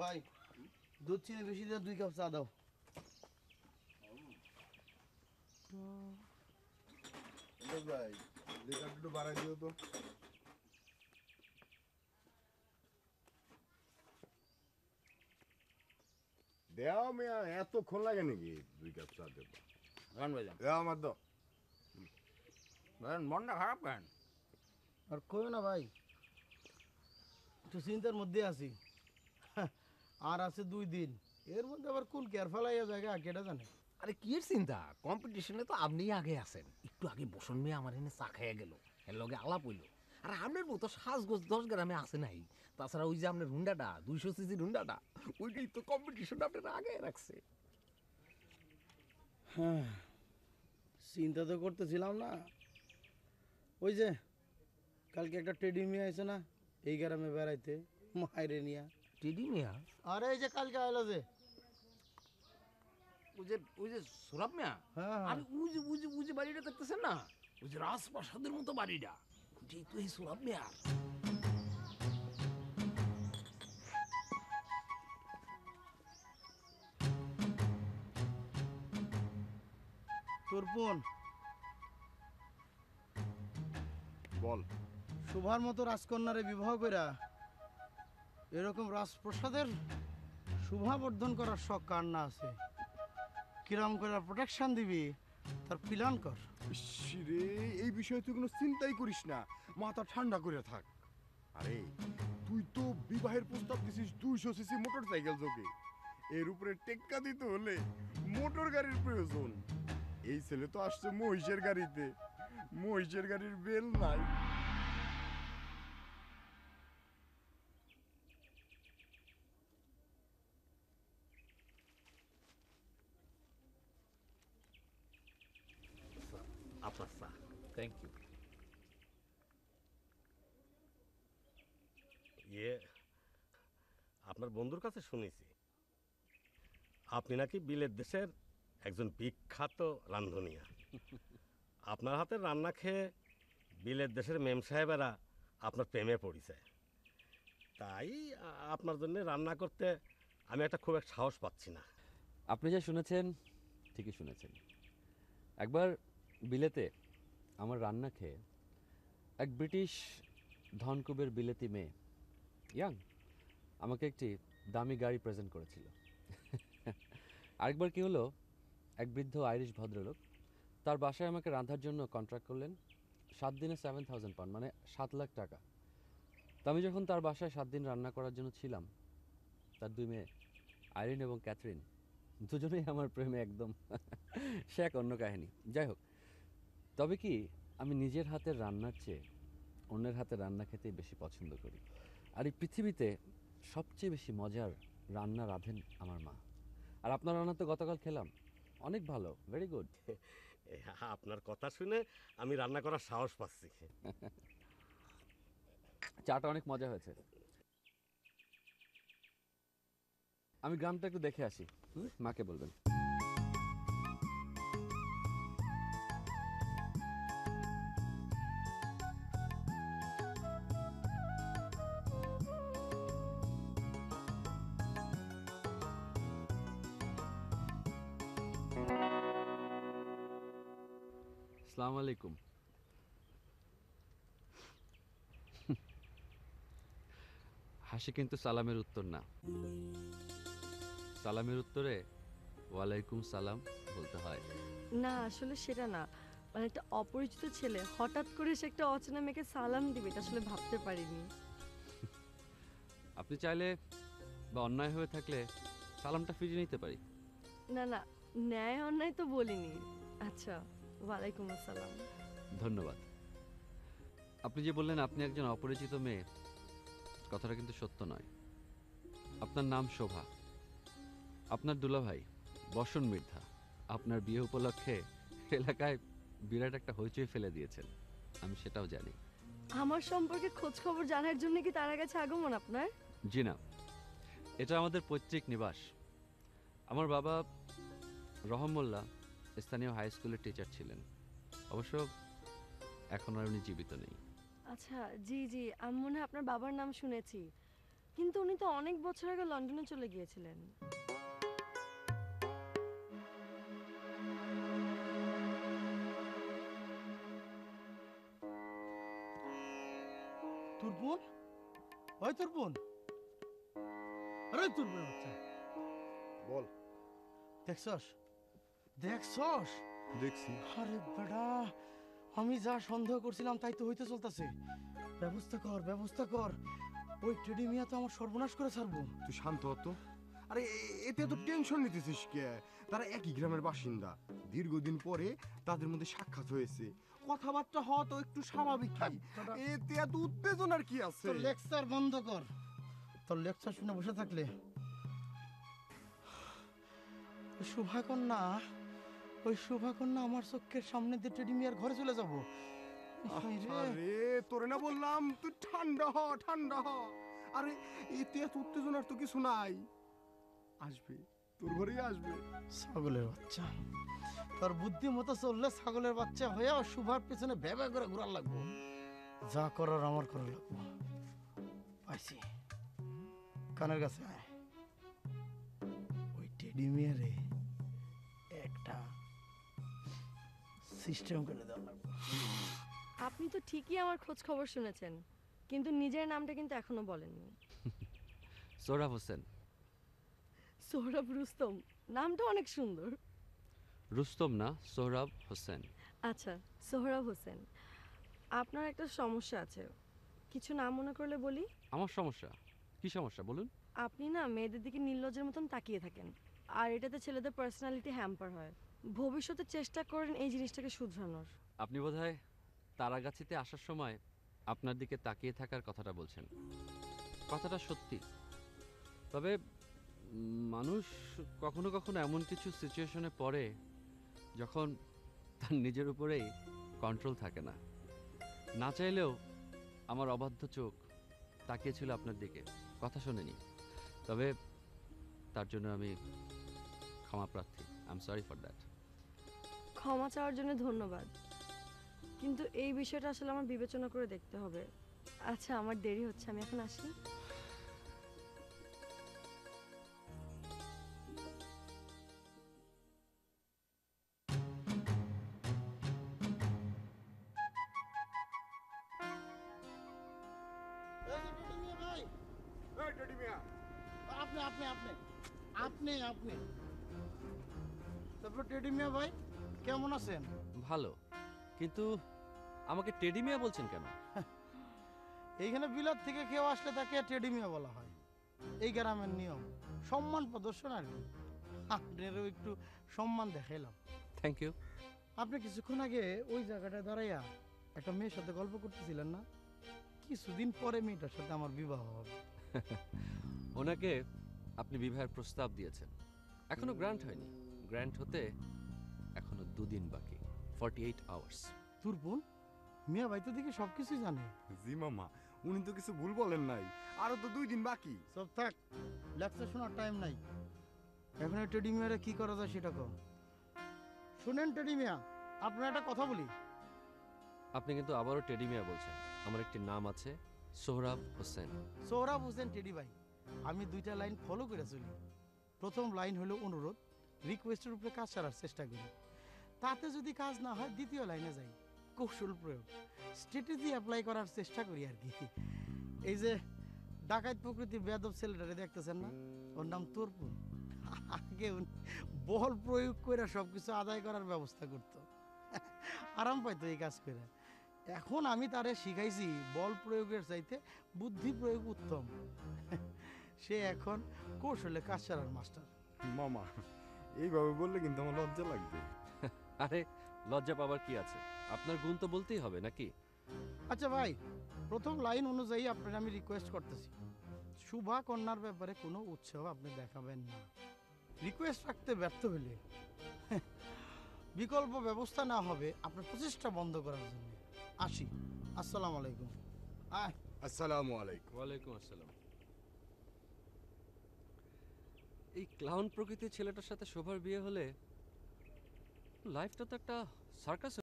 ভাই দুধ চিনি বেশি দিয়ে 2 কাপ চা দাও। ভাই লিটার একটু বাড়াই দিও তো। দেও মিয়া, এতক্ষণ লাগে নাকি 2 কাপ চা দেবো? গান বাজান দেও আমার দাও। ভাইজান মনটা খারাপ কেন? আর কইও না ভাই, একটু চিন্তার মধ্যে আছি। আর আছে 2 দিন, এর মধ্যে আবার কোন কেয়ার ফেলাইয়া জায়গা কেটা জানে। আরে কি চিন্তা, কম্পিটিশনে তো আপনি আগে আছেন। একটু আগে বসন মেয়ে আমার এনে চা খাইয়া গেল, এর লগে আলাপ হইল। আর আপনার মতো সাজগোজ 10 গ্রামে আছে নাই। তাছাড়া ওই যে আপনার হুন্ডাটা 200 সিসির হুন্ডাটা, ওইটাই তো কম্পিটিশন আপনার আগে রাখছে। হ্যাঁ, চিন্তা তো করতেছিলাম না। ওই যে কালকে একটা টেডি মিয়া আছে না এই গ্রামে বেড়াইতে, মাইরে নিয়া। টেডি মিয়া? আরে এই যে কালকে আইলো যে, ওই যে সোরাব মিয়া? হ্যাঁ আরে ওই যে বাড়িটা দেখতেছেন না, ওই যে রাজপ্রাসাদের মতো বাড়িটা, ওইটাই তো এই সোরাব মিয়া। তোর বোন বল। শোভার মতো রাজকন্যারে বিবাহ কইরা এরকম রাজপ্রসাদের শোভাবর্ধন করার শখ কার না আছে? কিরম করে প্রোটেকশন দিবি তার প্ল্যান কর। রে, এই বিষয়ে তুই কোনো চিন্তাই করিস না, মাথা ঠান্ডা করে থাক। আরে তুই তো বিবাহের প্রস্তাব দিছিস 200 সিসি মোটর সাইকেল যোগে। এর উপরে টেক্কা দিতে হলে মোটর গাড়ির প্রয়োজন। এই ছেলে তো আসছে মহিষের গাড়িতে, মহিষের গাড়ির বেল নাই। আপনার চা। Thank you. আপনার বন্ধুর কাছে শুনেছি আপনি নাকি বিলেত দেশের একজন বিখ্যাত রাঁধুনিয়া। আপনার হাতের রান্না খেয়ে বিলেত দেশের মেম সাহেবেরা আপনার প্রেমে পড়েছে। তাই আপনার জন্য রান্না করতে আমি খুব একটা সাহস পাচ্ছি না। আপনি যা শুনেছেন ঠিকই শুনেছেন। একবার বিলেতে আমার রান্না খেয়ে এক ব্রিটিশ ধনকুবের বিলেতি মেয়ে, ইয়াং, আমাকে একটি দামি গাড়ি প্রেজেন্ট করেছিল। আরেকবার কি হলো, এক বৃদ্ধ আইরিশ ভদ্রলোক তার বাসায় আমাকে রান্নার জন্য কন্ট্রাক্ট করলেন 7 দিনে 7,000 পাউন্ড, মানে 7 লাখ টাকা। তো আমি যখন তার বাসায় 7 দিন রান্না করার জন্য ছিলাম, তার 2 মেয়ে আইরিন এবং ক্যাথরিন দুজনেই আমার প্রেমে একদম সে এক অন্য কাহিনী। যাই হোক, তবে কি আমি নিজের হাতের রান্নার চেয়ে অন্যের হাতের রান্না খেতেই বেশি পছন্দ করি। আর এই পৃথিবীতে সবচেয়ে বেশি মজার রান্না রাঁধেন আমার মা। আর আপনার রান্না তো গতকাল খেলাম, অনেক ভালো, ভেরি গুড। আপনার কথা শুনে আমি রান্না করার সাহস পাচ্ছি। চাটা অনেক মজা হয়েছে। আমি গ্রামটা একটু দেখে আসি, মাকে বলবেন। আসসালামু আলাইকুম। হাসি কিন্তু সালামের উত্তর না। সালামের উত্তরে ওয়ালাইকুম সালাম বলতে হয়। না আসলে সেটা না, মানে একটা অপরিচিত ছেলে হঠাৎ করে সে একটা অচেনা মেয়েকে সালাম দিবে, এটা আসলে ভাবতে পারিনি। আপনি চাইলে বা অন্যায় হয়ে থাকলে সালামটা ফিরিয়ে নিতে পারি। না না, ন্যায় অন্যায় তো বলিনি। আচ্ছা, ওয়ালাইকুম আসসালাম। ধন্যবাদ। আপনি যে বললেন আপনি একজন অপরিচিত মেয়ে, কথাটা কিন্তু সত্য নয়। আপনার নাম শোভা। আপনার দুলাভাই বসন মৃধা আপনার বিয়ে উপলক্ষে এলাকায় বিরাট একটা হইচই ফেলে দিয়েছেন, আমি সেটাও জানি। আমার সম্পর্কে খোঁজ খবর জানার জন্য কি তার কাছে আগমন আপনার? জি না, এটা আমাদের পৈতৃক নিবাস। আমার বাবা রহম মোল্লা স্থানীয় হাই স্কুলের টিচার ছিলেন, অবশ্য এখন আর উনি জীবিত নেই। আচ্ছা, জি জি, আমি মনে হয় আপনার বাবার নাম শুনেছি, কিন্তু উনি তো অনেক বছর আগে লন্ডনে চলে গিয়েছিলেন। তোর বোন? ওই তোর বোন? আরে তোর বোন বাচ্চা, বল। দেখছস দেখছস? দেখছি। আরে বেটা, আমি যা সন্দেহ করছিলাম তাই তো হইতে চলতেছে। ব্যবস্থা কর, ব্যবস্থা কর। ওই টেডি মিয়া তো আমার সর্বনাশ করে ছাড়বো। তুই শান্ত হ তো। আরে এতে তো টেনশন নিতেছিস কে? তারা একই গ্রামের বাসিন্দা, দীর্ঘদিন পরে তাদের মধ্যে সাক্ষাৎ হয়েছে, কথাবার্তা হওয়া তো একটু স্বাভাবিক। এতে এত উত্তেজনার কি আছে? তোর লেকচার বন্ধ কর। তোর লেকচার শুনে বসে থাকলে ওই শুভাকন্যা, ওই শুভাকন্যা আমার চোখের সামনে দিয়ে টেডি মিয়ার ঘরে চলে যাবো। আরে তোরে না বললাম তুই ঠান্ডা হ, ঠান্ডা হ। আরে এতে এত উত্তেজনার তো কিছু নাই। আসবে, তোর ঘরেই আসবে। ছাগলের বাচ্চা, তোর বুদ্ধি মতো চললে ছাগলের বাচ্চা হয়ে শুভার পেছনে ভেবে করে ঘুরার লাগবো। যা করার আমার করা লাগবো। পাইছি, কানের কাছে আয়। ওই টেডি মিয়ারে একটা সিস্টেম করে দেওয়া লাগবে। আপনি তো ঠিকই আমার খোঁজ খবর শুনেছেন, কিন্তু নিজের নামটা কিন্তু এখনো বলেননি। সোহরাব হোসেন। সোহরাব রুস্তম, নামটা অনেক সুন্দর। রুস্তম না, সোহরাব হোসেন। আচ্ছা, সোহরাব হোসেন, আপনার একটা সমস্যা আছে, কিছু না মনে করলে বলি। আমার সমস্যা? কি সমস্যা বলুন? আপনি না মেয়েদের দিকে নির্লজ্জের মতন তাকিয়ে থাকেন, আর এটাতে ছেলেদের পার্সোনালিটি হ্যাম্পার হয়। ভবিষ্যতে চেষ্টা করেন এই জিনিসটাকে শুধরানোর। আপনি বোধহয় তারাগাছিতে আসার সময় আপনার দিকে তাকিয়ে থাকার কথাটা বলছেন। কথাটা সত্যি, তবে মানুষ কখনো কখনো এমন কিছু সিচুয়েশনে পড়ে যখন তার নিজের উপরেই কন্ট্রোল থাকে না। না চাইলেও আমার অবাধ্য চোখ তাকিয়েছিল আপনার দিকে, কথা শোনেনি। তবে তার জন্য আমি ক্ষমা প্রার্থী। I am sorry for that. ক্ষমা চাওয়ার জন্য ধন্যবাদ, কিন্তু এই বিষয়টা আসলে আমার বিবেচনা করে দেখতে হবে। আচ্ছা, আমার দেরি হচ্ছে, আমি এখন আসি। এই যে টেডি মিয়া ভাই, এই টেডি মিয়া, আপনি আপনি আপনি আপনি আপনি তারপর টেডি মিয়া ভাই কেমন আছেন? ভালো, কিন্তু আমাকে টেডি মিয়া বলছেন কেন? এইখানে বিলাত থেকে কেউ আসলে তাকে টেডি মিয়া বলা হয়, এই গ্রামের নিয়ম, সম্মান প্রদর্শন আর কি। আপনারও একটু সম্মান দেখাইলাম। Thank you. আপনি কিছুক্ষণ আগে ওই জায়গাটায় দাঁড়াইয়া একটা মেয়ের সাথে গল্প করতেছিলেন না? কিছুদিন পরে মেয়েটার সাথে আমার বিবাহ হবে। ওনাকে আপনি বিবাহের প্রস্তাব দিয়েছেন, এখনো গ্র্যান্ট হয়নি। গ্র্যান্ট হতে এখনো 2 দিন বাকি, 48 আওয়ার্স। তোর বোন মিয়া ভাই তো দেখি সবকিছুই জানে। জি মামা, উনি তো কিছু ভুল বলেন নাই। আরো তো 2 দিন বাকি। সব থাক, লেকচার শোনার টাইম নাই। এখন এই টেডি মিয়ারে কি করা যায় সেটা কর। শুনেন টেডি মিয়া, আপনার একটা কথা বলি। আপনি কিন্তু আবারও টেডি মিয়া বলছেন। আমার একটি নাম আছে, সোহরাব হোসেন। সোহরাব হোসেন টেডি ভাই, আমি 2টা লাইন ফলো করে চলি। প্রথম লাইন হলো অনুরোধ, রিকোয়েস্টের উপরে কাজ করার চেষ্টা করি। তাতে যদি কাজ না হয় দ্বিতীয় লাইনে যাই, কৌশল প্রয়োগ, স্ট্র্যাটেজি অ্যাপ্লাই করার চেষ্টা করি আর কি। এই যে ডাকাত প্রকৃতির বেয়াদব ছেলেটারে দেখতেছেন না, ওর নাম তোরপুর। আগে উনি বল প্রয়োগ করে সবকিছু আদায় করার ব্যবস্থা করত, আরাম পাইতো এই কাজ করে। এখন আমি তারে শিখাইছি বল প্রয়োগের চাইতে বুদ্ধি প্রয়োগ উত্তম। সে এখন কৌশলে কাজ করার মাস্টার। মামা, এইভাবে বললে কিন্তু আমার লজ্জা লাগবে। আরে লজ্জা পাবার কি আছে? আপনার গুণ তো বলতেই হবে নাকি? আচ্ছা ভাই, প্রথম লাইন অনুযায়ী আপনার আমি রিকোয়েস্ট করতেছি, শুভা কন্যার ব্যাপারে কোনো উৎসাহ আপনি দেখাবেন না। রিকোয়েস্ট রাখতে ব্যর্থ হলে বিকল্প ব্যবস্থা না হবে আপনার প্রচেষ্টা বন্ধ করার জন্য। আসি, আসসালামু আলাইকুম। আয়। আসসালামু আলাইকুম। ওয়ালাইকুম আসসালাম। এই ক্লাউন প্রকৃতির ছেলেটার সাথে শোভার বিয়ে হলে লাইফটা তো একটা সার্কাস